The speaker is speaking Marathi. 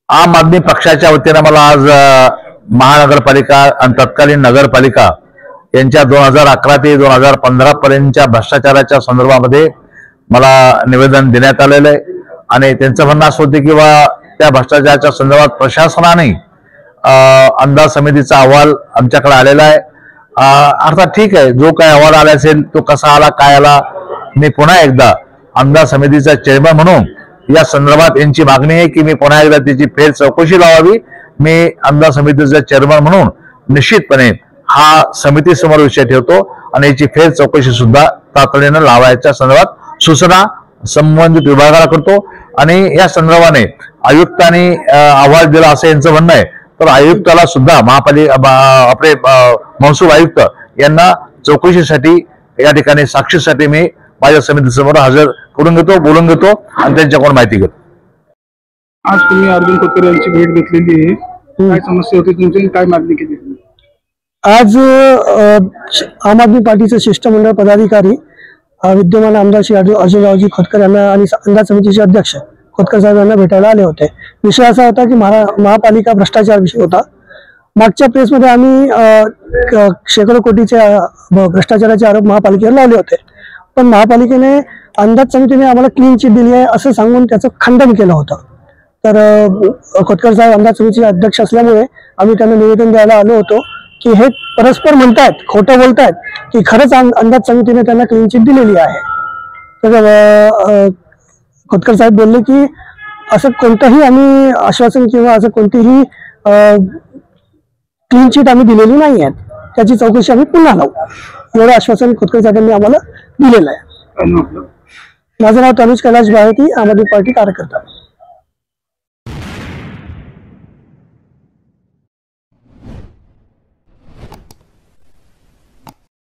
आम आदमी पक्षाच्या वतीने मला आज महानगरपालिका आणि तत्कालीन नगरपालिका यांच्या 2011 ते 2015 पर्यंतच्या भ्रष्टाचाराच्या संदर्भामध्ये मला निवेदन देण्यात आलेलं आहे आणि त्यांचं म्हणणं असं होतं की त्या भ्रष्टाचाराच्या संदर्भात प्रशासनाने अंदाज समितीचा अहवाल आमच्याकडे आलेला आहे। अर्थात ठीक आहे, जो काय अहवाल आला असेल तो कसा आला काय आला, मी पुन्हा एकदा अंदाज समितीचा चेअरमन म्हणून या संदर्भात यांची मागणी आहे की मी पुन्हा एकदा त्याची फेर चौकशी लावावी। मी अंदाज समितीचा चेअरमन म्हणून निश्चितपणे हा समितीसमोर विषय ठेवतो आणि याची फेर चौकशी सुद्धा तातडीने लावायच्या संदर्भात सूचना संबंधित विभागाला करतो आणि या संदर्भाने आयुक्तांनी अहवाल दिला असं यांचं म्हणणं आहे, तर आयुक्ताला सुद्धा महापालिका आपले महसूल आयुक्त यांना चौकशीसाठी या ठिकाणी साक्षीसाठी मी माझ्या समितीसमोर हजर करून घेतो, बोलून घेतो आणि त्यांच्याकडून माहिती घेतो। आज तुम्ही अर्जुन खोतकर यांची भेट घेतलेली आहे, काय समस्या होती तुमची, काय मागणी केली? आज आम आदमी पार्टीचे शिष्टमंडळ पदाधिकारी विद्यमान आमदार श्री अर्जुनरावजी खोतकर यांना आणि अंदाज समितीचे अध्यक्ष खोतकर साहेब यांना भेटायला आले होते। विषय असा होता की महापालिका भ्रष्टाचार विषय होता। मागच्या प्रेसमध्ये आम्ही शेकडो कोटीचे भ्रष्टाचाराचे आरोप महापालिकेवर लावले होते, पण महापालिकेने अंदाज समितीने आम्हाला क्लीन चिट दिली आहे असं सांगून त्याचं खंडन केलं होतं। तर खोतकर साहेब अंदाज समितीचे अध्यक्ष असल्यामुळे आम्ही त्यांना निवेदन द्यायला आलो होतो की हे परस्पर म्हणतायत, खोटं बोलतायत की खरंच अंदाज समितीने त्यांना क्लीन चिट दिलेली आहे। तर खोतकर साहेब बोलले की असं कोणतंही आम्ही आश्वासन किंवा असं कोणतीही क्लीन चिट आम्ही दिलेली नाही आहे, त्याची चौकशी आम्ही पुन्हा लावू एवढं आश्वासन खोतकर साहेबांनी आम्हाला दिलेलं आहे। माझं नाव तनुज कैलाश बाहेती, आम आदमी पार्टी कार्यकर्ता।